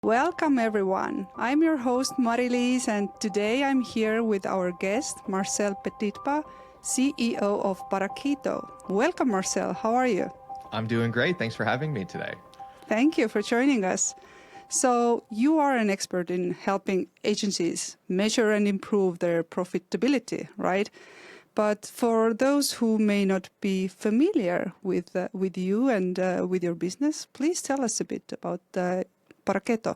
Welcome everyone. I'm your host Mari-Liis, and today I'm here with our guest Marcel Petitpas, CEO of Parakeeto. Welcome Marcel, how are you? I'm doing great. Thanks for having me today. Thank you for joining us. So you are an expert in helping agencies measure and improve their profitability, right? But for those who may not be familiar with you and with your business, please tell us a bit about Parakeeto.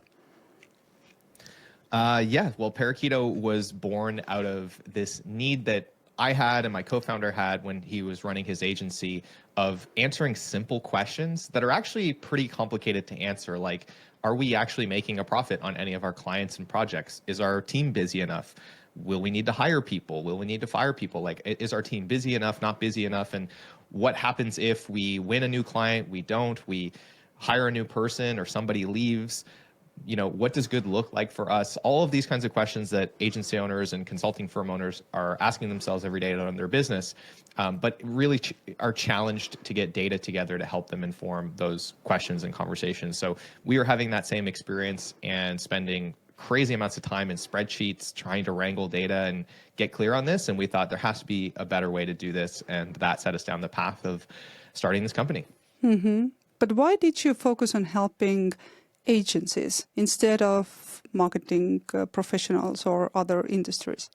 Well, Parakeeto was born out of this need that I had and my co-founder had when he was running his agency of answering simple questions that are actually pretty complicated to answer. Like, are we actually making a profit on any of our clients and projects? Is our team busy enough? Will we need to hire people? Will we need to fire people? Like, is our team busy enough, not busy enough? And what happens if we win a new client, we don't, we hire a new person or somebody leaves? You know, what does good look like for us? All of these kinds of questions that agency owners and consulting firm owners are asking themselves every day to run their business, but really are challenged to get data together to help them inform those questions and conversations. So we are having that same experience and spending crazy amounts of time in spreadsheets trying to wrangle data and get clear on this. And we thought there has to be a better way to do this. And that set us down the path of starting this company. Mm-hmm. But why did you focus on helping agencies instead of marketing professionals or other industries?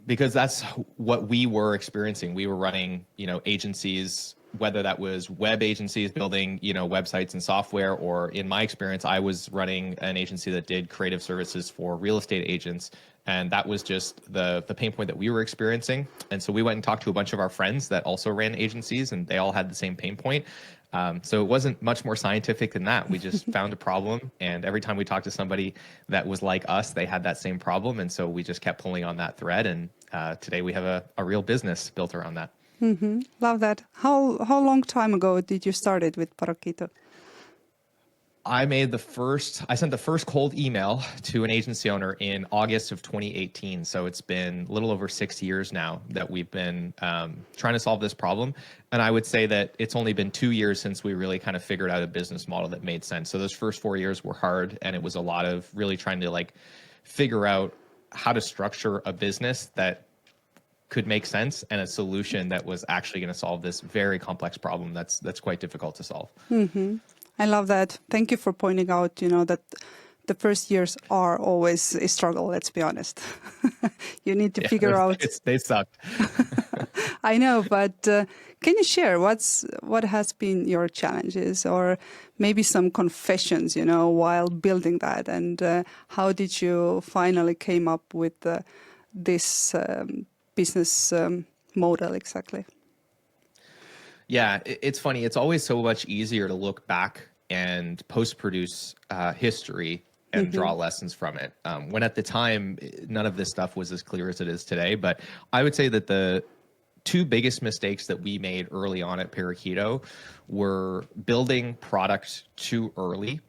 Because that's what we were experiencing. We were running, agencies, whether that was web agencies building, websites and software, or in my experience, I was running an agency that did creative services for real estate agents. And that was just the pain point that we were experiencing. And so we went and talked to a bunch of our friends that also ran agencies, and they all had the same pain point. So it wasn't much more scientific than that. We just found a problem, and every time we talked to somebody that was like us, they had that same problem. And so we just kept pulling on that thread. And today we have a real business built around that. Mm-hmm. Love that. How long time ago did you start it with Parakeeto? I sent the first cold email to an agency owner in August of 2018. So it's been a little over 6 years now that we've been trying to solve this problem. And I would say that it's only been 2 years since we really kind of figured out a business model that made sense. So those first 4 years were hard, and it was a lot of really trying to figure out how to structure a business that could make sense and a solution that was actually going to solve this very complex problem that's quite difficult to solve. Mm-hmm. I love that. Thank you for pointing out, that the first years are always a struggle, let's be honest. You need to figure out. They sucked. I know, but can you share what has been your challenges, or maybe some confessions, while building that, and how did you finally came up with this business model exactly? Yeah, it's funny. It's always so much easier to look back and post-produce history and draw lessons from it. When at the time, none of this stuff was as clear as it is today. But I would say that the two biggest mistakes that we made early on at Parakeeto were building product too early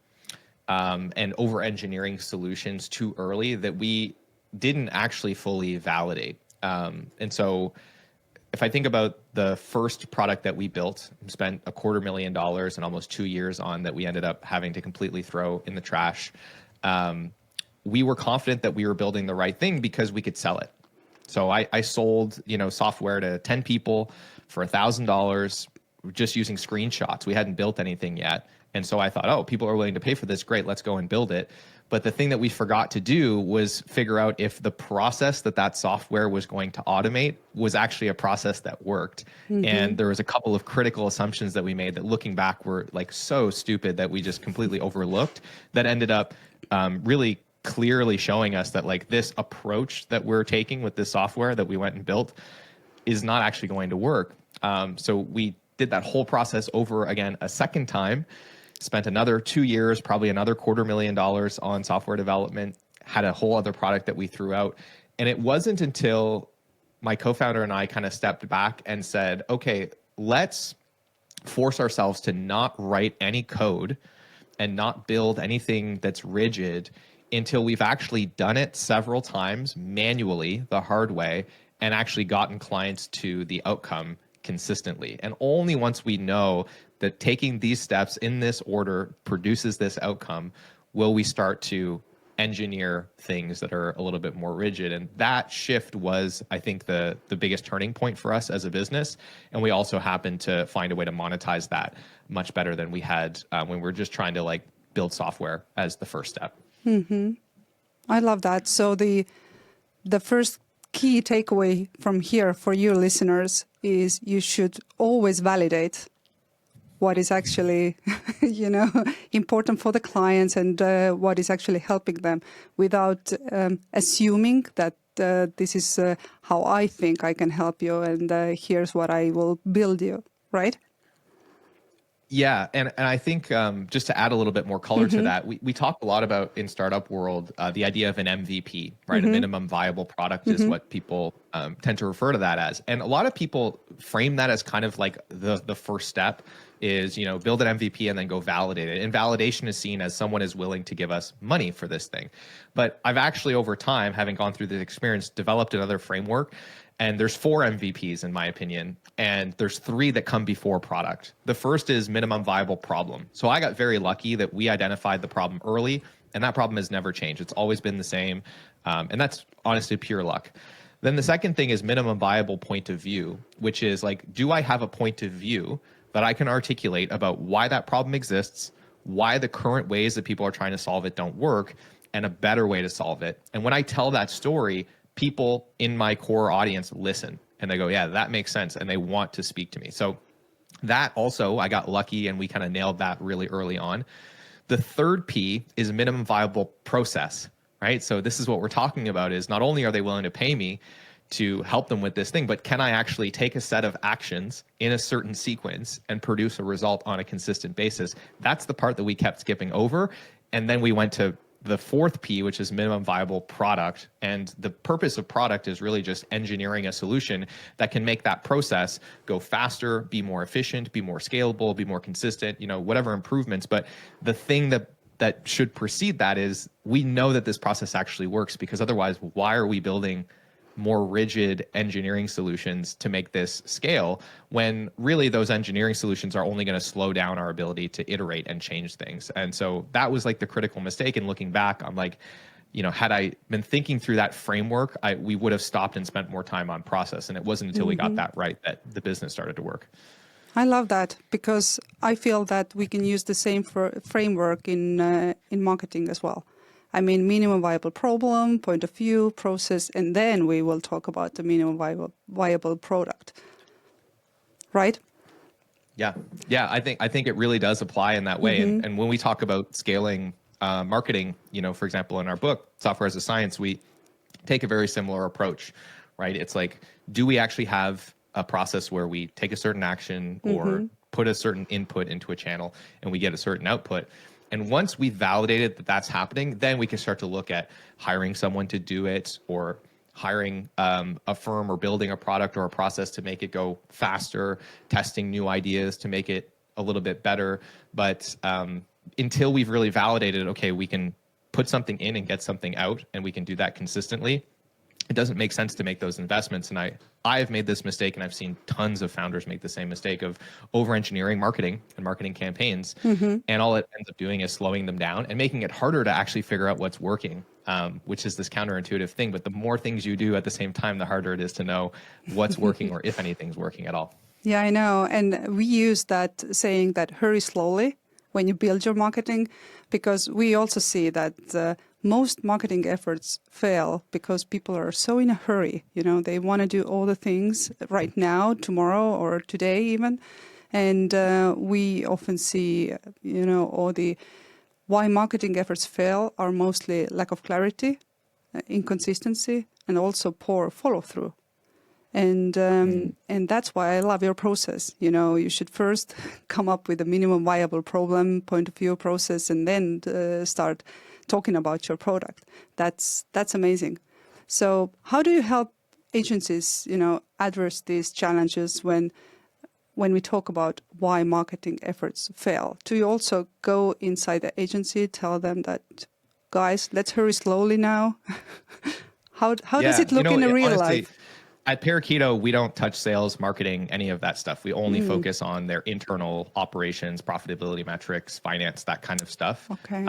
and over-engineering solutions too early that we didn't actually fully validate. And so if I think about the first product that we built, spent $250,000 and almost 2 years on, that we ended up having to completely throw in the trash, we were confident that we were building the right thing because we could sell it. So I sold, software to 10 people for $1,000 just using screenshots. We hadn't built anything yet. And so I thought, oh, people are willing to pay for this. Great, let's go and build it. But the thing that we forgot to do was figure out if the process that software was going to automate was actually a process that worked. Mm-hmm. And there was a couple of critical assumptions that we made that, looking back, were so stupid that we just completely overlooked, that ended up really clearly showing us that this approach that we're taking with this software that we went and built is not actually going to work. So we did that whole process over again a second time. Spent another 2 years, probably another $250,000 on software development, had a whole other product that we threw out. And it wasn't until my co-founder and I kind of stepped back and said, okay, let's force ourselves to not write any code and not build anything that's rigid until we've actually done it several times manually, the hard way, and actually gotten clients to the outcome consistently. And only once we know that taking these steps in this order produces this outcome, will we start to engineer things that are a little bit more rigid? And that shift was, I think, the biggest turning point for us as a business. And we also happened to find a way to monetize that much better than we had when we were just trying to like build software as the first step. I love that. So the first key takeaway from here for you listeners is you should always validate what is actually, important for the clients and what is actually helping them without assuming that this is how I think I can help you and here's what I will build you, right? Yeah, and I think just to add a little bit more color to that, we talk a lot about in startup world the idea of an MVP, right? A minimum viable product is what people tend to refer to that as, and a lot of people frame that as kind of like the first step is build an MVP and then go validate it. And validation is seen as someone is willing to give us money for this thing. But I've actually over time, having gone through this experience, developed another framework. And there's 4 MVPs in my opinion, and there's 3 that come before product. The first is minimum viable problem. So I got very lucky that we identified the problem early, and that problem has never changed. It's always been the same, and that's honestly pure luck. Then the second thing is minimum viable point of view, which is like, do I have a point of view that I can articulate about why that problem exists, why the current ways that people are trying to solve it don't work, and a better way to solve it. And when I tell that story, people in my core audience listen and they go, yeah, that makes sense. And they want to speak to me. So that also, I got lucky and we kind of nailed that really early on. The third P is minimum viable process, right? So this is what we're talking about is not only are they willing to pay me to help them with this thing, but can I actually take a set of actions in a certain sequence and produce a result on a consistent basis? That's the part that we kept skipping over. And then we went to the fourth P, which is minimum viable product. And the purpose of product is really just engineering a solution that can make that process go faster, be more efficient, be more scalable, be more consistent, whatever improvements. But the thing that should precede that is we know that this process actually works, because otherwise, why are we building more rigid engineering solutions to make this scale when really those engineering solutions are only going to slow down our ability to iterate and change things? And so that was like the critical mistake. And looking back, I'm like, had I been thinking through that framework, we would have stopped and spent more time on process. And it wasn't until we got that right that the business started to work. I love that, because I feel that we can use the same framework in marketing as well. I mean, minimum viable problem, point of view, process, and then we will talk about the minimum viable product. Right? Yeah. I think it really does apply in that way. And when we talk about scaling marketing, for example, in our book, Software as a Science, we take a very similar approach, right? It's like, do we actually have a process where we take a certain action or put a certain input into a channel and we get a certain output? And once we've validated that that's happening, then we can start to look at hiring someone to do it, or hiring a firm, or building a product or a process to make it go faster, testing new ideas to make it a little bit better. But until we've really validated, okay, we can put something in and get something out, and we can do that consistently, it doesn't make sense to make those investments. And I have made this mistake, and I've seen tons of founders make the same mistake of over-engineering marketing and marketing campaigns. And all it ends up doing is slowing them down and making it harder to actually figure out what's working, which is this counterintuitive thing. But the more things you do at the same time, the harder it is to know what's working or if anything's working at all. Yeah, I know. And we use that saying that hurry slowly when you build your marketing, because we also see that most marketing efforts fail because people are so in a hurry. They want to do all the things right now, tomorrow, or today even. And we often see, all the why marketing efforts fail are mostly lack of clarity, inconsistency, and also poor follow-through. And that's why I love your process. You should first come up with a minimum viable problem, point of view, process, and then start talking about your product. That's amazing. So how do you help agencies, address these challenges when we talk about why marketing efforts fail? Do you also go inside the agency, tell them that, guys, let's hurry slowly now? How does it look in a real life? At Parakeeto, we don't touch sales, marketing, any of that stuff. We only focus on their internal operations, profitability metrics, finance, that kind of stuff. Okay.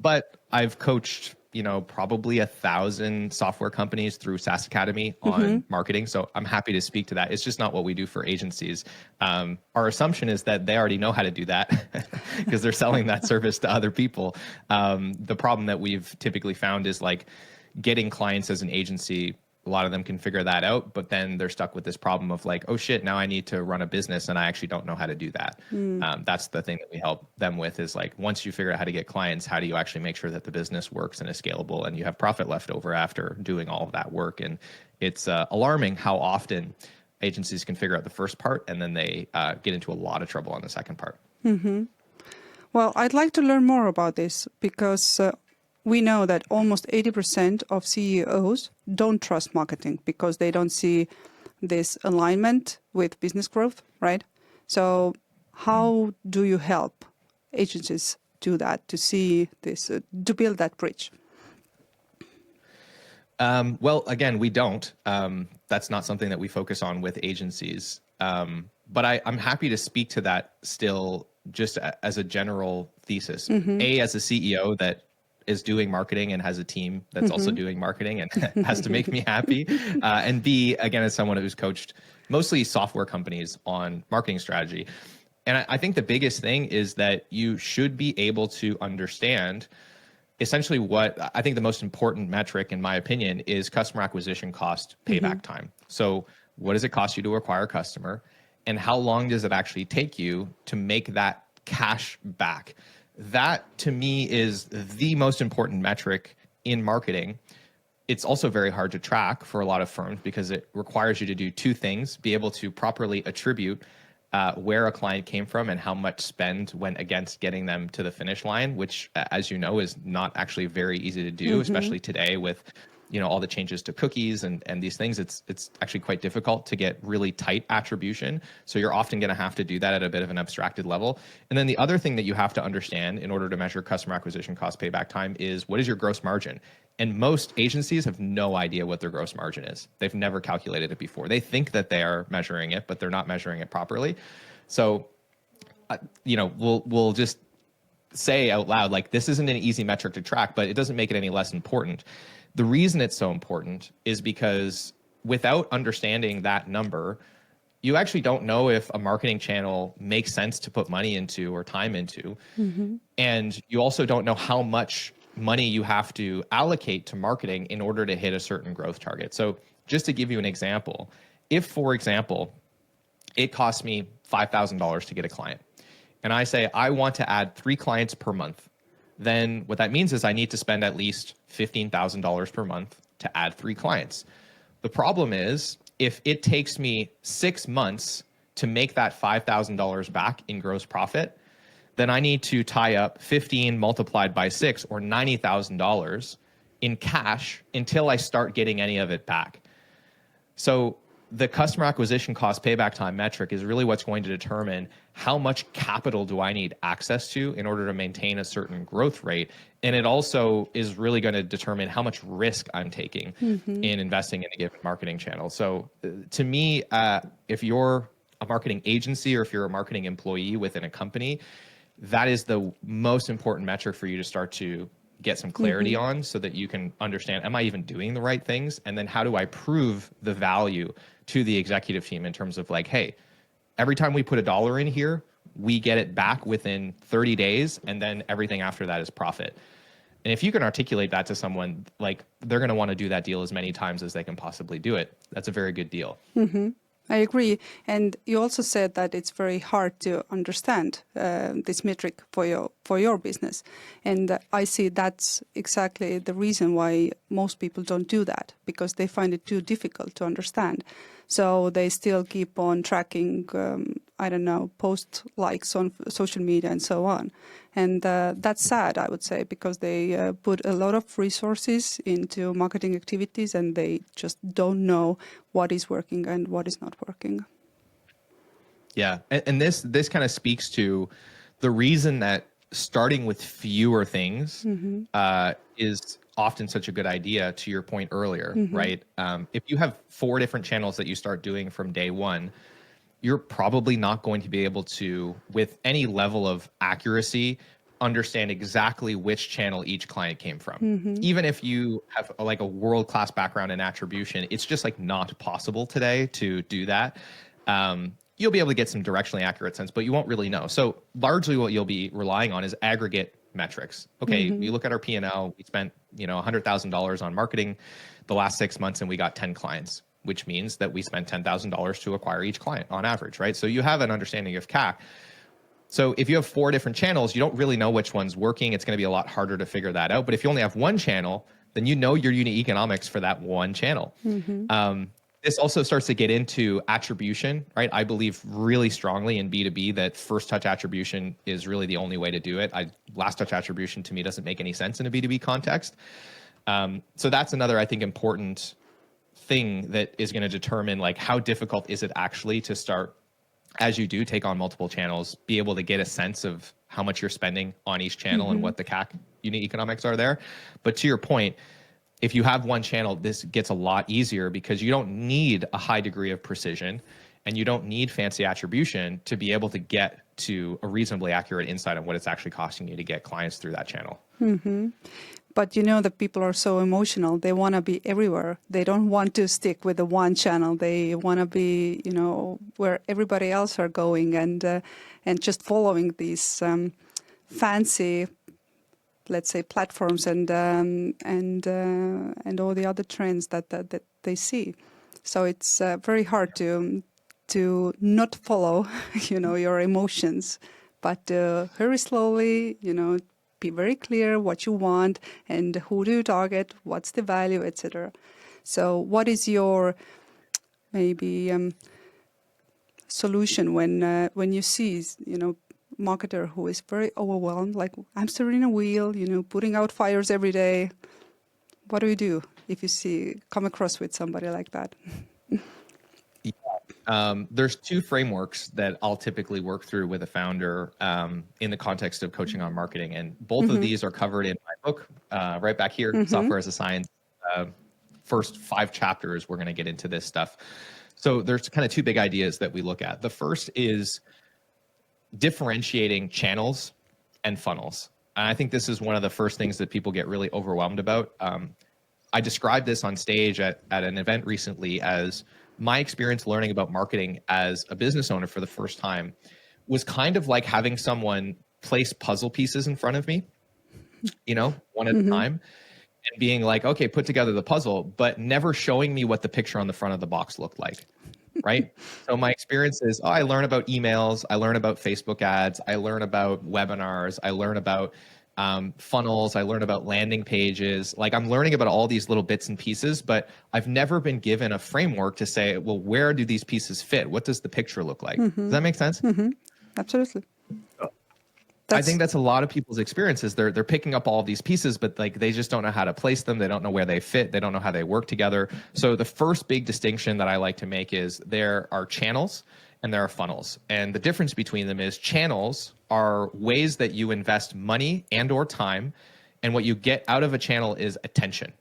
But I've coached, probably 1,000 software companies through SaaS Academy on marketing. So I'm happy to speak to that. It's just not what we do for agencies. Our assumption is that they already know how to do that because they're selling that service to other people. The problem that we've typically found is like getting clients as an agency. A lot of them can figure that out, but then they're stuck with this problem of like, oh shit, now I need to run a business and I actually don't know how to do that. That's the thing that we help them with is like, once you figure out how to get clients, how do you actually make sure that the business works and is scalable and you have profit left over after doing all of that work? And it's alarming how often agencies can figure out the first part and then they get into a lot of trouble on the second part. Well, I'd like to learn more about this because we know that almost 80% of CEOs don't trust marketing because they don't see this alignment with business growth, right? So how do you help agencies do that, to see this, to build that bridge? Well, again, we don't. That's not something that we focus on with agencies. But I'm happy to speak to that still just as a general thesis. A, as a CEO that is doing marketing and has a team that's also doing marketing and has to make me happy. And B, again, as someone who's coached mostly software companies on marketing strategy. And I think the biggest thing is that you should be able to understand essentially what I think the most important metric, in my opinion, is customer acquisition cost payback time. So what does it cost you to acquire a customer? And how long does it actually take you to make that cash back? That, to me, is the most important metric in marketing. It's also very hard to track for a lot of firms because it requires you to do two things: be able to properly attribute where a client came from and how much spend went against getting them to the finish line, which, as you know, is not actually very easy to do, especially today with all the changes to cookies and these things. It's actually quite difficult to get really tight attribution. So you're often going to have to do that at a bit of an abstracted level. And then the other thing that you have to understand in order to measure customer acquisition cost payback time is, what is your gross margin? And most agencies have no idea what their gross margin is. They've never calculated it before. They think that they are measuring it, but they're not measuring it properly. So, we'll just say out loud, like, this isn't an easy metric to track, but it doesn't make it any less important. The reason it's so important is because without understanding that number, you actually don't know if a marketing channel makes sense to put money into or time into. And you also don't know how much money you have to allocate to marketing in order to hit a certain growth target. So just to give you an example, if, for example, it costs me $5,000 to get a client, and I say I want to add 3 clients per month, then what that means is I need to spend at least $15,000 per month to add 3 clients. The problem is, if it takes me 6 months to make that $5,000 back in gross profit, then I need to tie up 15 multiplied by 6, or $90,000 in cash until I start getting any of it back. So the customer acquisition cost payback time metric is really what's going to determine how much capital do I need access to in order to maintain a certain growth rate. And it also is really going to determine how much risk I'm taking in investing in a given marketing channel. So to me, if you're a marketing agency or if you're a marketing employee within a company, that is the most important metric for you to start to get some clarity on, so that you can understand, am I even doing the right things? And then how do I prove the value to the executive team in terms of like, hey, every time we put $1 in here, we get it back within 30 days, and then everything after that is profit. And if you can articulate that to someone, like, they're going to want to do that deal as many times as they can possibly do it. That's a very good deal. I agree. And you also said that it's very hard to understand this metric for your business. And I see that's exactly the reason why most people don't do that, because they find it too difficult to understand. So they still keep on tracking, post likes on social media and so on. And that's sad, I would say, because they put a lot of resources into marketing activities and they just don't know what is working and what is not working. Yeah. And this kind of speaks to the reason that starting with fewer things is often such a good idea, to your point earlier, right? If you have 4 different channels that you start doing from day one, you're probably not going to be able to, with any level of accuracy, understand exactly which channel each client came from. Even if you have like a world-class background in attribution, it's just like not possible today to do that. You'll be able to get some directionally accurate sense, but you won't really know. So largely what you'll be relying on is aggregate metrics. Okay, you look at our P&L, we spent, $100,000 on marketing the last 6 months and we got 10 clients, which means that we spent $10,000 to acquire each client on average, right? So you have an understanding of CAC. So if you have 4 different channels, you don't really know which one's working. It's going to be a lot harder to figure that out. But if you only have one channel, then you know your unit economics for that one channel. This also starts to get into attribution, right? I believe really strongly in B2B that first touch attribution is really the only way to do it. Last touch attribution to me doesn't make any sense in a B2B context. So that's another, I think, important thing that is going to determine like how difficult is it actually to start, as you do take on multiple channels, be able to get a sense of how much you're spending on each channel and what the CAC unit economics are there. But to your point, if you have one channel, this gets a lot easier because you don't need a high degree of precision and you don't need fancy attribution to be able to get to a reasonably accurate insight on what it's actually costing you to get clients through that channel. But that people are so emotional. They want to be everywhere. They don't want to stick with the one channel. They want to be, where everybody else are going and just following these fancy, let's say, platforms and all the other trends that they see. So it's very hard to not follow, your emotions, but very slowly, be very clear what you want and who do you target, what's the value, etc. So what is your maybe solution when you see, marketer who is very overwhelmed, like hamster in a wheel, putting out fires every day? What do you do if you come across with somebody like that? There's 2 frameworks that I'll typically work through with a founder in the context of coaching on marketing. And both of these are covered in my book, right back here, Software as a Science. First 5 chapters, we're going to get into this stuff. So there's kind of 2 big ideas that we look at. The first is differentiating channels and funnels. And I think this is one of the first things that people get really overwhelmed about. I described this on stage at an event recently as my experience learning about marketing as a business owner for the first time was kind of like having someone place puzzle pieces in front of me, one at a time, and being like, okay, put together the puzzle, but never showing me what the picture on the front of the box looked like. Right. So my experience is, I learn about emails. I learn about Facebook ads. I learn about webinars. I learn about funnels. I learn about landing pages. Like I'm learning about all these little bits and pieces, but I've never been given a framework to say, well, where do these pieces fit? What does the picture look like? Does that make sense? Absolutely. I think that's a lot of people's experiences. They're picking up all of these pieces, but like they just don't know how to place them. They don't know where they fit. They don't know how they work together. So the first big distinction that I like to make is there are channels and there are funnels. And the difference between them is channels are ways that you invest money and or time. And what you get out of a channel is attention.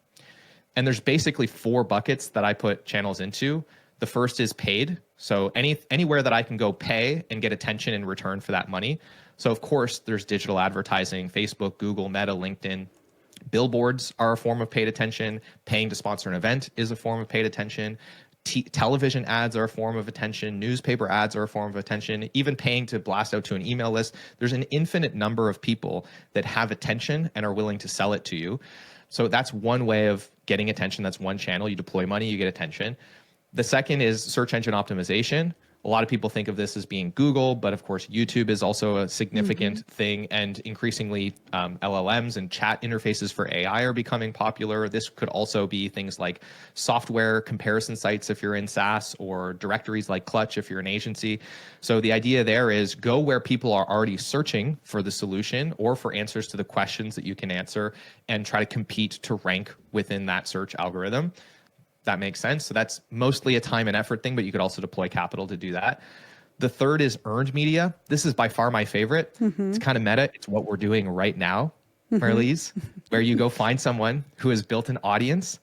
And there's basically 4 buckets that I put channels into. The first is paid. So anywhere that I can go pay and get attention in return for that money. So of course there's digital advertising, Facebook, Google, Meta, LinkedIn. Billboards are a form of paid attention. Paying to sponsor an event is a form of paid attention. Television ads are a form of attention. Newspaper ads are a form of attention. Even paying to blast out to an email list. There's an infinite number of people that have attention and are willing to sell it to you. So that's one way of getting attention. That's one channel. You deploy money, you get attention. The second is search engine optimization. A lot of people think of this as being Google, but of course, YouTube is also a significant thing. And increasingly, LLMs and chat interfaces for AI are becoming popular. This could also be things like software comparison sites if you're in SaaS, or directories like Clutch if you're an agency. So the idea there is go where people are already searching for the solution or for answers to the questions that you can answer, and try to compete to rank within that search algorithm. That makes sense. So that's mostly a time and effort thing, but you could also deploy capital to do that. The third is earned media. This is by far my favorite. It's kind of meta. It's what we're doing right now, Mari-Liis, where you go find someone who has built an audience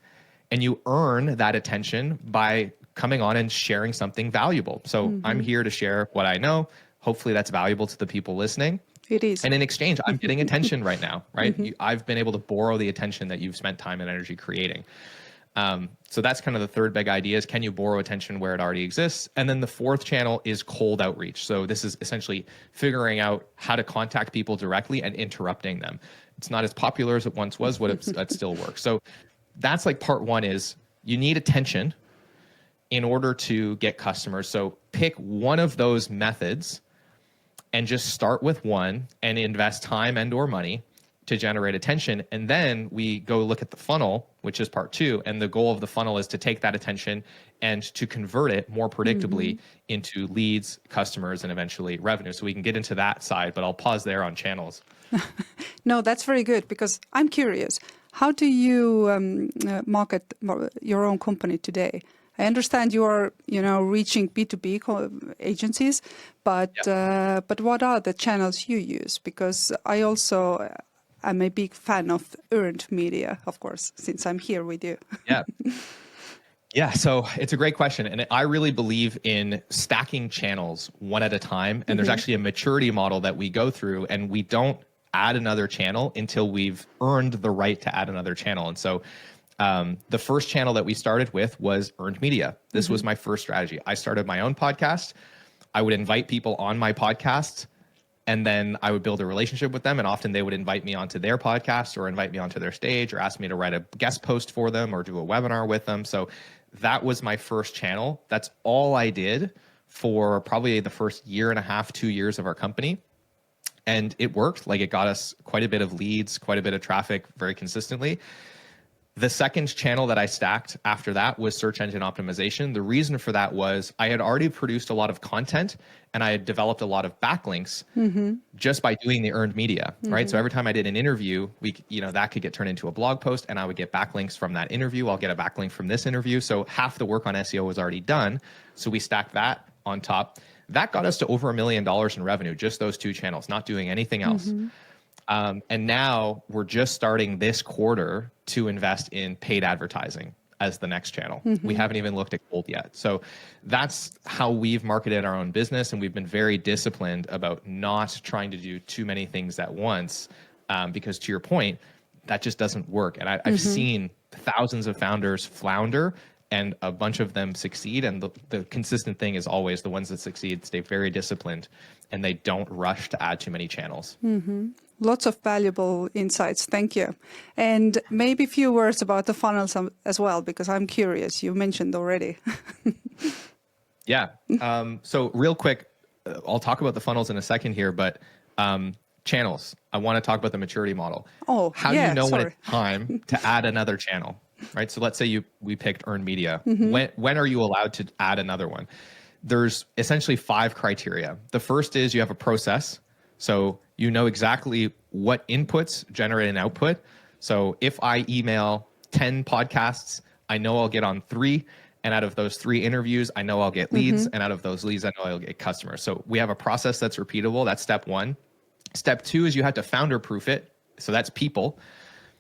and you earn that attention by coming on and sharing something valuable. So I'm here to share what I know. Hopefully that's valuable to the people listening. It is. And in exchange, I'm getting attention right now, right? I've been able to borrow the attention that you've spent time and energy creating. So that's kind of the third big idea is, can you borrow attention where it already exists? And then the fourth channel is cold outreach. So this is essentially figuring out how to contact people directly and interrupting them. It's not as popular as it once was, but it still works. So that's like part one is you need attention in order to get customers. So pick one of those methods and just start with one and invest time and or money to generate attention. And then we go look at the funnel, which is part two. And the goal of the funnel is to take that attention and to convert it more predictably into leads, customers, and eventually revenue. So we can get into that side, but I'll pause there on channels. No, that's very good, because I'm curious. How do you market your own company today? I understand you are, reaching B2B agencies, but what are the channels you use? Because I also am a big fan of earned media, of course, since I'm here with you. Yeah, so it's a great question. And I really believe in stacking channels one at a time. And there's actually a maturity model that we go through, and we don't add another channel until we've earned the right to add another channel. And so the first channel that we started with was earned media. This was my first strategy. I started my own podcast. I would invite people on my podcast, and then I would build a relationship with them. And often they would invite me onto their podcast or invite me onto their stage or ask me to write a guest post for them or do a webinar with them. So that was my first channel. That's all I did for probably the first year and a half, 2 years of our company. And it worked. Like, it got us quite a bit of leads, quite a bit of traffic very consistently. The second channel that I stacked after that was search engine optimization. The reason for that was I had already produced a lot of content and I had developed a lot of backlinks just by doing the earned media, right? So every time I did an interview, that could get turned into a blog post, and I would get backlinks from that interview. I'll get a backlink from this interview. So half the work on SEO was already done. So we stacked that on top. That got us to over $1 million in revenue, just those two channels, not doing anything else. And now we're just starting this quarter to invest in paid advertising as the next channel. We haven't even looked at cold yet. So that's how we've marketed our own business. And we've been very disciplined about not trying to do too many things at once, because to your point, that just doesn't work. And I've seen thousands of founders flounder and a bunch of them succeed. And the consistent thing is always the ones that succeed stay very disciplined and they don't rush to add too many channels. Lots of valuable insights. Thank you. And maybe a few words about the funnels as well, because I'm curious. You mentioned already. Yeah. So real quick, I'll talk about the funnels in a second here, but channels. I want to talk about the maturity model. How do you know when it's time to add another channel, right? So let's say we picked earned media. When are you allowed to add another one? There's essentially 5 criteria. The first is you have a process. So you know exactly what inputs generate an output. So if I email 10 podcasts, I know I'll get on 3. And out of those 3 interviews, I know I'll get leads. And out of those leads, I know I'll get customers. So we have a process that's repeatable. That's step 1. Step 2 is you have to founder proof it. So that's people.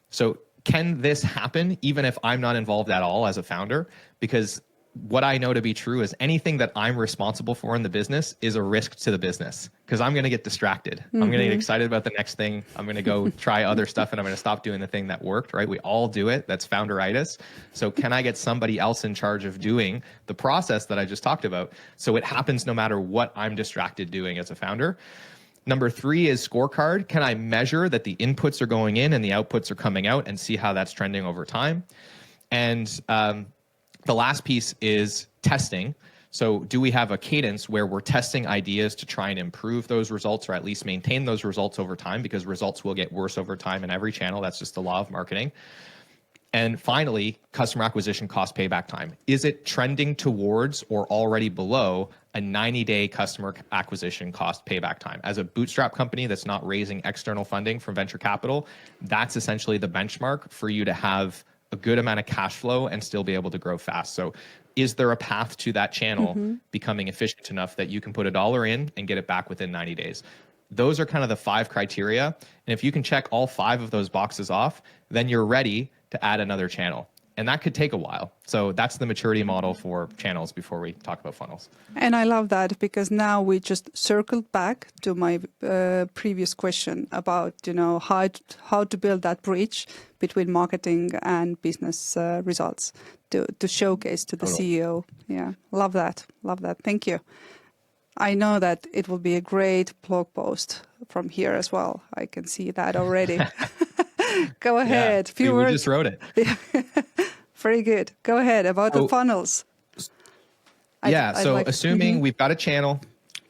So can this happen even if I'm not involved at all as a founder? Because what I know to be true is anything that I'm responsible for in the business is a risk to the business, because I'm going to get distracted. I'm going to get excited about the next thing. I'm going to go try other stuff and I'm going to stop doing the thing that worked, right? We all do it. That's founderitis. So can I get somebody else in charge of doing the process that I just talked about, so it happens no matter what I'm distracted doing as a founder? Number 3 is scorecard. Can I measure that the inputs are going in and the outputs are coming out and see how that's trending over time? And the last piece is testing. So do we have a cadence where we're testing ideas to try and improve those results, or at least maintain those results over time, because results will get worse over time in every channel. That's just the law of marketing. And finally, customer acquisition cost payback time. Is it trending towards or already below a 90-day customer acquisition cost payback time? As a bootstrap company that's not raising external funding from venture capital, that's essentially the benchmark for you to have a good amount of cash flow and still be able to grow fast. So is there a path to that channel becoming efficient enough that you can put $1 in and get it back within 90 days? Those are kind of the 5 criteria. And if you can check all 5 of those boxes off, then you're ready to add another channel. And that could take a while. So that's the maturity model for channels before we talk about funnels. And I love that, because now we just circled back to my previous question about, how to build that bridge between marketing and business results to showcase to the CEO. Yeah, love that. Love that. Thank you. I know that it will be a great blog post from here as well. I can see that already. Go ahead. Yeah, we just wrote it. Yeah. Very good. Go ahead about the funnels. Assuming we've got a channel,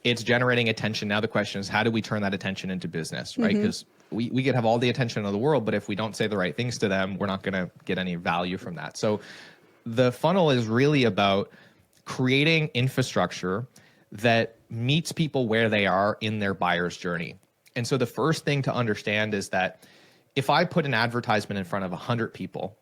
it's generating attention. Now the question is, how do we turn that attention into business, right? Because we could have all the attention in the world, but if we don't say the right things to them, we're not going to get any value from that. So the funnel is really about creating infrastructure that meets people where they are in their buyer's journey. And so the first thing to understand is that if I put an advertisement in front of 100 people,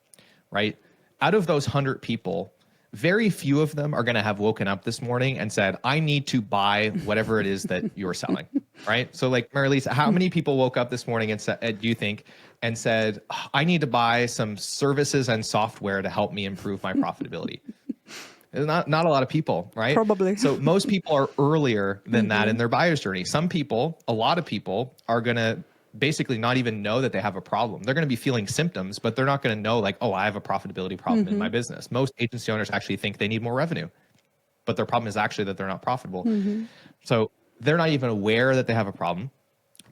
right, out of those 100 people, very few of them are going to have woken up this morning and said, I need to buy whatever it is that you're selling, right? So like, Mari-Liis, how many people woke up this morning and said, do you think, and said, I need to buy some services and software to help me improve my profitability? Not a lot of people, right? Probably. So most people are earlier than that in their buyer's journey. Some people, a lot of people, are going to basically not even know that they have a problem. They're going to be feeling symptoms, but they're not going to know like, oh, I have a profitability problem in my business. Most agency owners actually think they need more revenue, but their problem is actually that they're not profitable. So they're not even aware that they have a problem.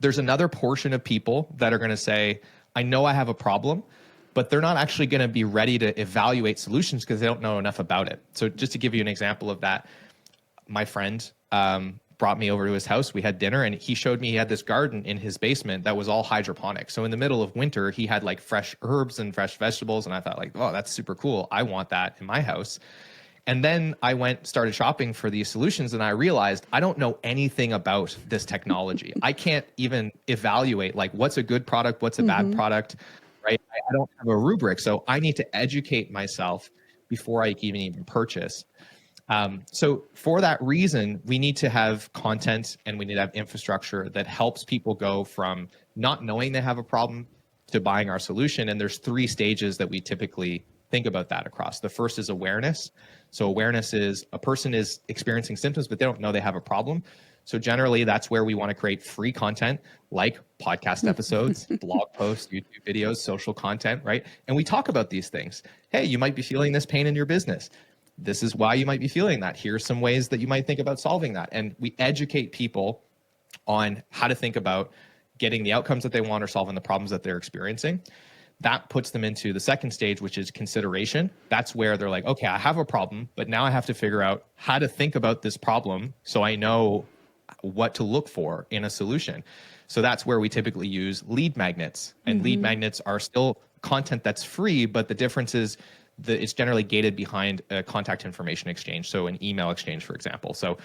There's another portion of people that are going to say, I know I have a problem, but they're not actually going to be ready to evaluate solutions because they don't know enough about it. So just to give you an example of that, my friend brought me over to his house. We had dinner and he showed me he had this garden in his basement that was all hydroponic. So in the middle of winter, he had like fresh herbs and fresh vegetables. And I thought like, oh, that's super cool. I want that in my house. And then I started shopping for these solutions and I realized I don't know anything about this technology. I can't even evaluate like what's a good product, what's a bad product, right? I don't have a rubric. So I need to educate myself before I can even purchase. So for that reason, we need to have content and we need to have infrastructure that helps people go from not knowing they have a problem to buying our solution. And there's 3 stages that we typically think about that across. The first is awareness. So awareness is a person is experiencing symptoms, but they don't know they have a problem. So generally that's where we want to create free content like podcast episodes, blog posts, YouTube videos, social content, right? And we talk about these things. Hey, you might be feeling this pain in your business. This is why you might be feeling that. Here's some ways that you might think about solving that. And we educate people on how to think about getting the outcomes that they want or solving the problems that they're experiencing. That puts them into the second stage, which is consideration. That's where they're like, okay, I have a problem, but now I have to figure out how to think about this problem so I know what to look for in a solution. So that's where we typically use lead magnets. And lead magnets are still content that's free, but the difference is it's generally gated behind a contact information exchange. So an email exchange, for example. So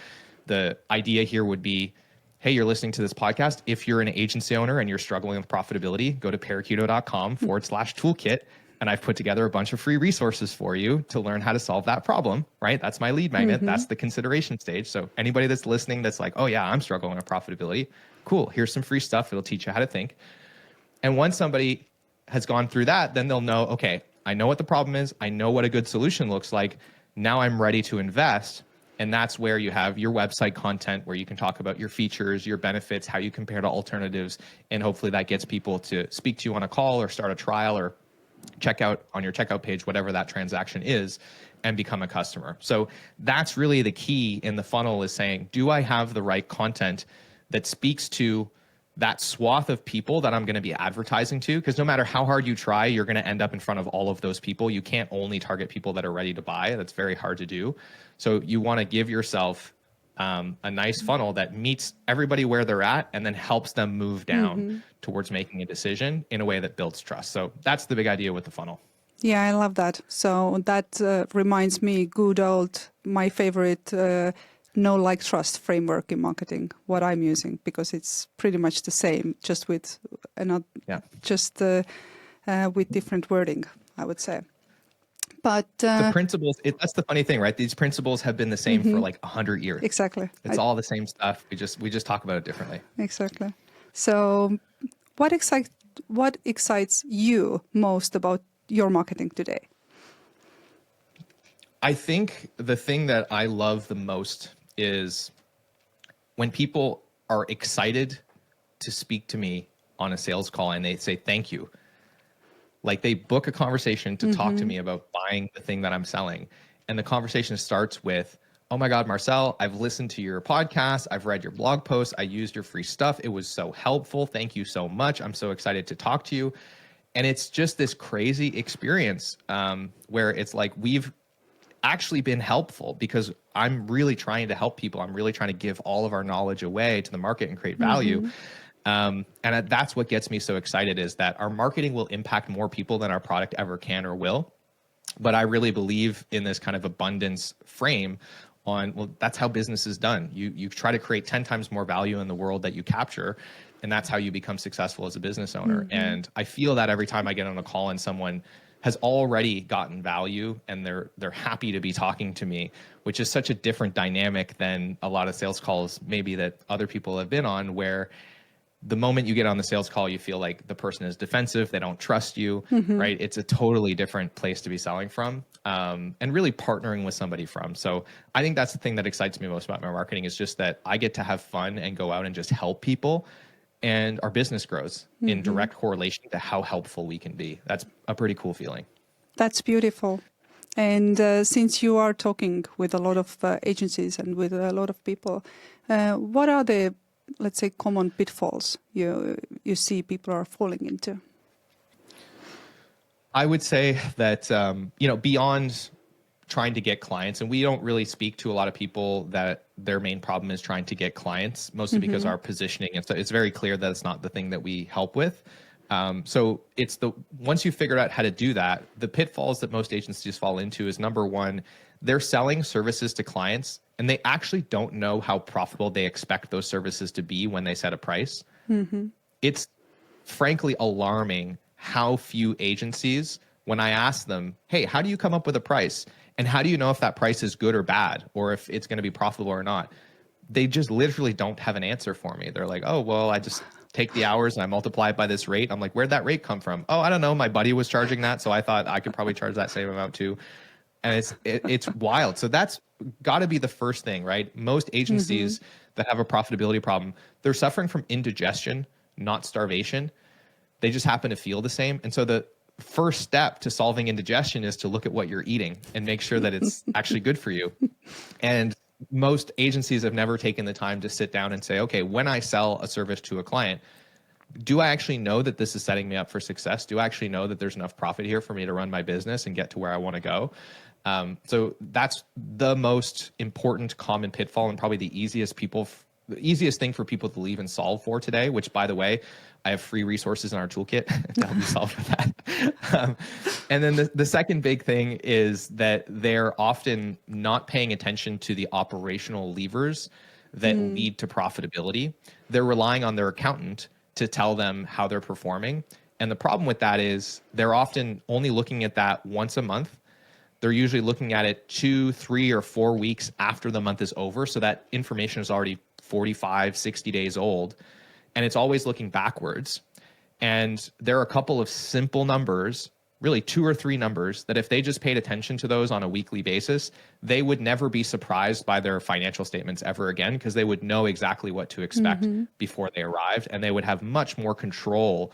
the idea here would be, hey, you're listening to this podcast. If you're an agency owner and you're struggling with profitability, go to parakeeto.com/toolkit. And I've put together a bunch of free resources for you to learn how to solve that problem, right? That's my lead magnet. That's the consideration stage. So anybody that's listening that's like, oh yeah, I'm struggling with profitability. Cool. Here's some free stuff. It'll teach you how to think. And once somebody has gone through that, then they'll know, okay, I know what the problem is. I know what a good solution looks like. Now I'm ready to invest. And that's where you have your website content where you can talk about your features, your benefits, how you compare to alternatives. And hopefully that gets people to speak to you on a call or start a trial or check out on your checkout page, whatever that transaction is, and become a customer. So that's really the key in the funnel is saying, do I have the right content that speaks to that swath of people that I'm going to be advertising to? Because no matter how hard you try, you're going to end up in front of all of those people. You can't only target people that are ready to buy. That's very hard to do. So you want to give yourself a nice funnel that meets everybody where they're at and then helps them move down towards making a decision in a way that builds trust. So that's the big idea with the funnel. Yeah, I love that. So that reminds me, good old, my favorite know, like, trust framework in marketing, what I'm using, because it's pretty much the same, just with with different wording, I would say. But the principles, that's the funny thing, right? These principles have been the same for like 100 years. Exactly. It's all the same stuff. We just talk about it differently. Exactly. So what excites you most about your marketing today? I think the thing that I love the most is when people are excited to speak to me on a sales call and they say thank you. Like they book a conversation to talk to me about buying the thing that I'm selling. And the conversation starts with, oh my God, Marcel, I've listened to your podcast. I've read your blog posts. I used your free stuff. It was so helpful. Thank you so much. I'm so excited to talk to you. And it's just this crazy experience where it's like we've actually been helpful because I'm really trying to help people. I'm really trying to give all of our knowledge away to the market and create value. And that's what gets me so excited is that our marketing will impact more people than our product ever can or will. But I really believe in this kind of abundance frame on, well, that's how business is done. You try to create 10 times more value in the world that you capture. And that's how you become successful as a business owner. And I feel that every time I get on a call and someone has already gotten value and they're happy to be talking to me, which is such a different dynamic than a lot of sales calls maybe that other people have been on, where the moment you get on the sales call, you feel like the person is defensive. They don't trust you, right? It's a totally different place to be selling from and really partnering with somebody from. So I think that's the thing that excites me most about my marketing is just that I get to have fun and go out and just help people. And our business grows in direct correlation to how helpful we can be. That's a pretty cool feeling. That's beautiful. And since you are talking with a lot of agencies and with a lot of people, what are the, let's say, common pitfalls you see people are falling into? I would say that, beyond trying to get clients, and we don't really speak to a lot of people that their main problem is trying to get clients, mostly because our positioning, and so it's very clear that it's not the thing that we help with. So it's once you figure out how to do that, the pitfalls that most agencies fall into is number one, they're selling services to clients and they actually don't know how profitable they expect those services to be when they set a price. It's frankly alarming how few agencies, when I ask them, hey, how do you come up with a price? And how do you know if that price is good or bad, or if it's going to be profitable or not? They just literally don't have an answer for me. They're like, oh, well, I just take the hours and I multiply it by this rate. I'm like, where'd that rate come from? Oh, I don't know. My buddy was charging that, so I thought I could probably charge that same amount too. And it's wild. So that's got to be the first thing, right? Most agencies that have a profitability problem, they're suffering from indigestion, not starvation. They just happen to feel the same. And so the first step to solving indigestion is to look at what you're eating and make sure that it's actually good for you. And most agencies have never taken the time to sit down and say, okay, when I sell a service to a client, do I actually know that this is setting me up for success? Do I actually know that there's enough profit here for me to run my business and get to where I want to go? So that's the most important common pitfall and probably the easiest thing for people to leave and solve for today, which, by the way, I have free resources in our toolkit to help you solve for that. And then the second big thing is that they're often not paying attention to the operational levers that lead to profitability. They're relying on their accountant to tell them how they're performing. And the problem with that is they're often only looking at that once a month. They're usually looking at it 2, 3, or 4 weeks after the month is over. So that information is already 45, 60 days old. And it's always looking backwards. And there are a couple of simple numbers, really 2 or 3 numbers, that if they just paid attention to those on a weekly basis, they would never be surprised by their financial statements ever again, because they would know exactly what to expect before they arrived. And they would have much more control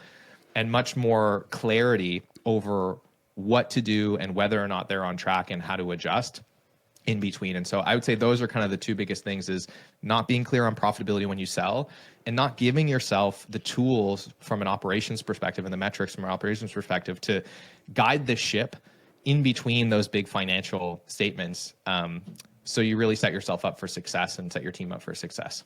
and much more clarity over what to do and whether or not they're on track and how to adjust in between. And so I would say those are kind of the 2 biggest things, is not being clear on profitability when you sell and not giving yourself the tools from an operations perspective and the metrics from an operations perspective to guide the ship in between those big financial statements. So you really set yourself up for success and set your team up for success.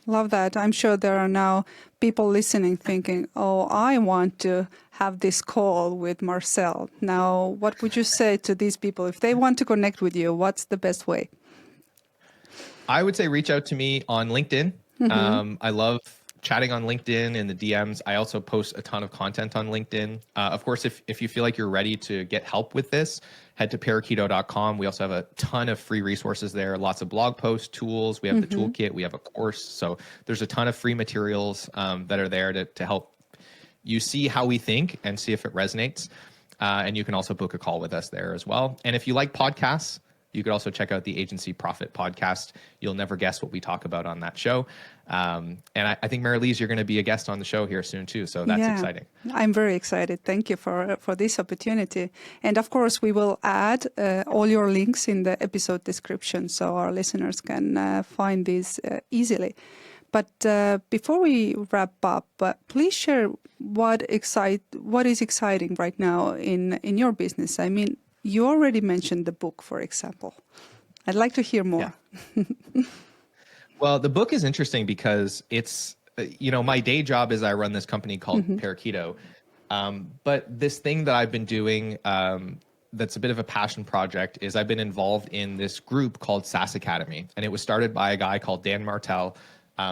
Love that. I'm sure there are now people listening thinking, oh, I want to have this call with Marcel. Now, what would you say to these people? If they want to connect with you, what's the best way? I would say reach out to me on LinkedIn. I love chatting on LinkedIn in the DMs. I also post a ton of content on LinkedIn. Of course, if you feel like you're ready to get help with this, head to parakeeto.com. We also have a ton of free resources there, lots of blog posts, tools. We have the toolkit, we have a course. So there's a ton of free materials that are there to help you see how we think and see if it resonates. And you can also book a call with us there as well. And if you like podcasts, you could also check out the Agency Profit podcast. You'll never guess what we talk about on that show. And I think, Mari-Liis, you're going to be a guest on the show here soon too. So that's exciting. I'm very excited. Thank you for this opportunity. And of course, we will add all your links in the episode description so our listeners can find these easily. But before we wrap up, please share what is exciting right now in your business. I mean, you already mentioned the book, for example. I'd like to hear more. Yeah. Well, the book is interesting because it's, my day job is I run this company called Parakeeto. But this thing that I've been doing that's a bit of a passion project is I've been involved in this group called SaaS Academy. And it was started by a guy called Dan Martell,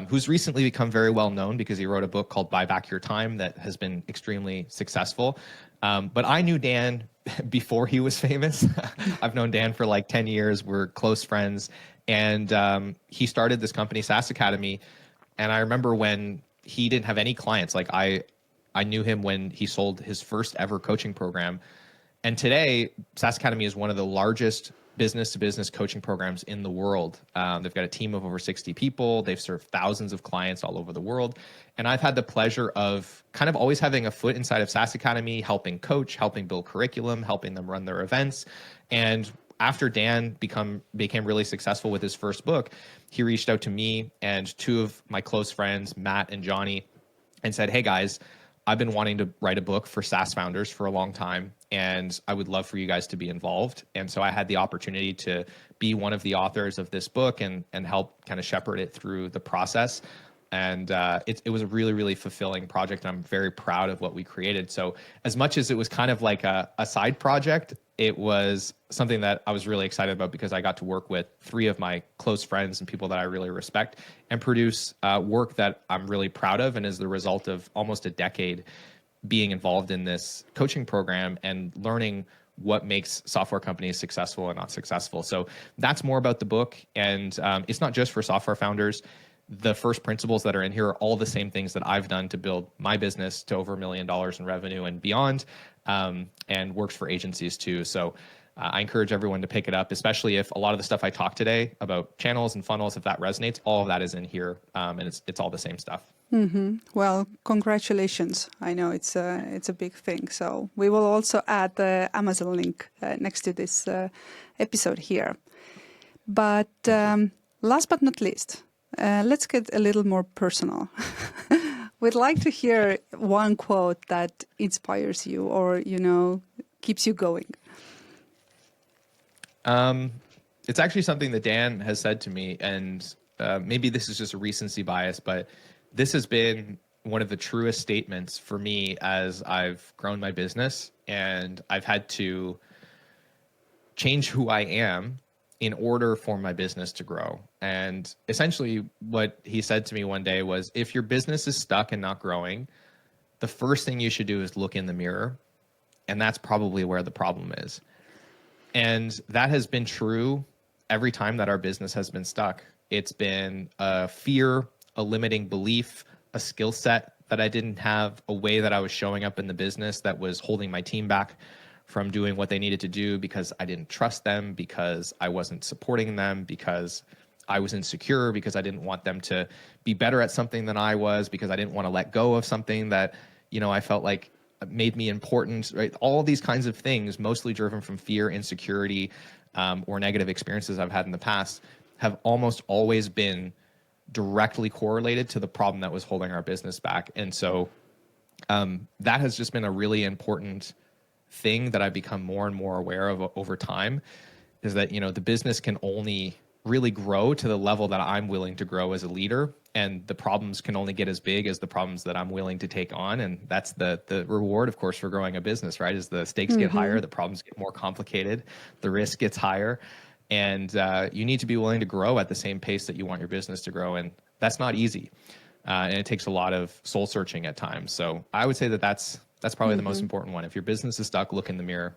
who's recently become very well known because he wrote a book called Buy Back Your Time that has been extremely successful. But I knew Dan before he was famous. I've known Dan for like 10 years. We're close friends. And he started this company, SaaS Academy. And I remember when he didn't have any clients, like I knew him when he sold his first ever coaching program. And today, SaaS Academy is one of the largest business-to-business coaching programs in the world. They've got a team of over 60 people. They've served thousands of clients all over the world. And I've had the pleasure of kind of always having a foot inside of SaaS Academy, helping coach, helping build curriculum, helping them run their events. And after Dan became really successful with his first book, he reached out to me and two of my close friends, Matt and Johnny, and said, "Hey guys, I've been wanting to write a book for SaaS founders for a long time, and I would love for you guys to be involved." And so I had the opportunity to be one of the authors of this book and help kind of shepherd it through the process. And it was a really, really fulfilling project. I'm very proud of what we created. So as much as it was kind of like a side project, it was something that I was really excited about because I got to work with three of my close friends and people that I really respect and produce work that I'm really proud of and is the result of almost a decade being involved in this coaching program and learning what makes software companies successful and not successful. So that's more about the book. And it's not just for software founders. The first principles that are in here are all the same things that I've done to build my business to over $1 million in revenue and beyond, and works for agencies too. So I encourage everyone to pick it up, especially if a lot of the stuff I talked today about channels and funnels, if that resonates, all of that is in here, and it's all the same stuff. Mm-hmm. Well, congratulations. I know it's a big thing. So we will also add the Amazon link next to this episode here. But last but not least, let's get a little more personal. We'd like to hear one quote that inspires you or, keeps you going. It's actually something that Dan has said to me, and maybe this is just a recency bias, but this has been one of the truest statements for me as I've grown my business and I've had to change who I am in order for my business to grow. And essentially what he said to me one day was, if your business is stuck and not growing, the first thing you should do is look in the mirror. And that's probably where the problem is. And that has been true every time that our business has been stuck. It's been a fear, a limiting belief, a skill set that I didn't have, a way that I was showing up in the business that was holding my team back from doing what they needed to do because I didn't trust them, because I wasn't supporting them, because I was insecure, because I didn't want them to be better at something than I was, because I didn't want to let go of something that, I felt like made me important, right? All these kinds of things, mostly driven from fear, insecurity, or negative experiences I've had in the past, have almost always been directly correlated to the problem that was holding our business back. And so that has just been a really important thing that I've become more and more aware of over time, is that, the business can only really grow to the level that I'm willing to grow as a leader. And the problems can only get as big as the problems that I'm willing to take on. And that's the reward, of course, for growing a business, right? Is the stakes get higher, the problems get more complicated, the risk gets higher. And you need to be willing to grow at the same pace that you want your business to grow. And that's not easy. And it takes a lot of soul searching at times. So I would say that that's probably the most important one. If your business is stuck, look in the mirror.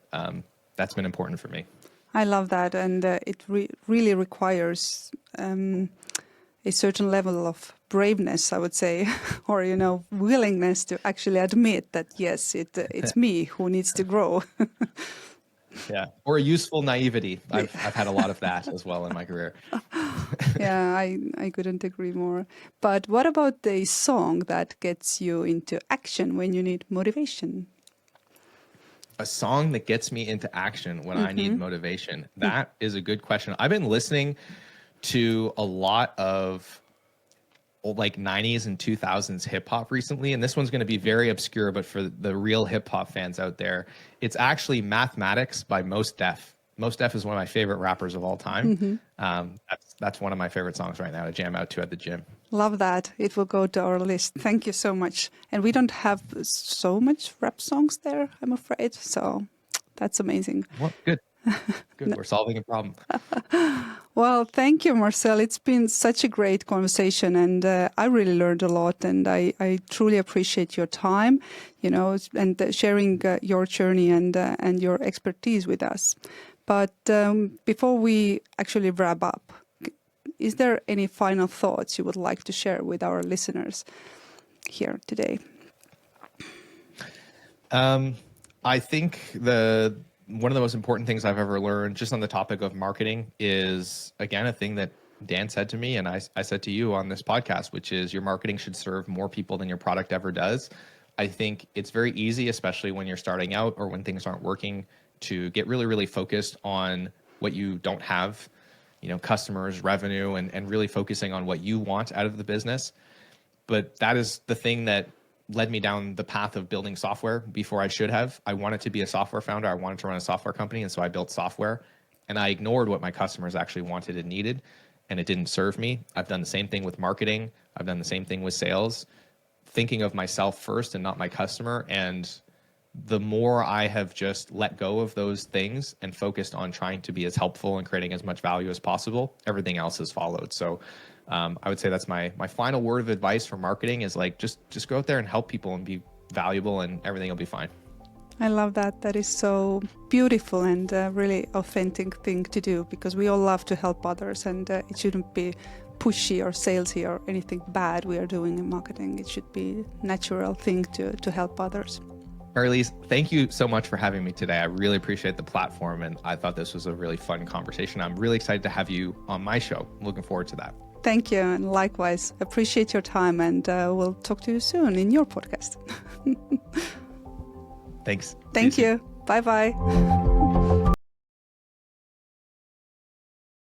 That's been important for me. I love that. And it really requires, a certain level of braveness, I would say, or, willingness to actually admit that, yes, it's me who needs to grow. Yeah. Or a useful naivety. I've had a lot of that as well in my career. Yeah, I couldn't agree more. But what about the song that gets you into action when you need motivation? A song that gets me into action when I need motivation. That is a good question. I've been listening to a lot of old, like 90s and 2000s hip hop recently, and this one's going to be very obscure, but for the real hip hop fans out there, it's actually Mathematics by Mos Def. Mos Def is one of my favorite rappers of all time. That's one of my favorite songs right now to jam out to at the gym. Love that. It will go to our list. Thank you so much. And we don't have so much rap songs there, I'm afraid. So that's amazing. Well, good. Good. We're solving a problem. Well, thank you, Marcel. It's been such a great conversation, and I really learned a lot, and I truly appreciate your time, and sharing your journey and your expertise with us. But before we actually wrap up, is there any final thoughts you would like to share with our listeners here today? I think one of the most important things I've ever learned just on the topic of marketing is, again, a thing that Dan said to me and I said to you on this podcast, which is your marketing should serve more people than your product ever does. I think it's very easy, especially when you're starting out or when things aren't working, to get really, really focused on what you don't have, customers, revenue, and really focusing on what you want out of the business. But that is the thing that led me down the path of building software before I should have. I wanted to be a software founder. I wanted to run a software company. And so I built software, and I ignored what my customers actually wanted and needed, and it didn't serve me. I've done the same thing with marketing. I've done the same thing with sales, thinking of myself first and not my customer. And the more I have just let go of those things and focused on trying to be as helpful and creating as much value as possible, everything else has followed. So I would say that's my final word of advice for marketing is like, just go out there and help people and be valuable, and everything will be fine. I love that. That is so beautiful and a really authentic thing to do, because we all love to help others, and it shouldn't be pushy or salesy or anything bad we are doing in marketing. It should be a natural thing to help others. Mari-Liis, thank you so much for having me today. I really appreciate the platform, and I thought this was a really fun conversation. I'm really excited to have you on my show. Looking forward to that. Thank you, and likewise. Appreciate your time, and we'll talk to you soon in your podcast. Thanks. Thank you. Bye-bye.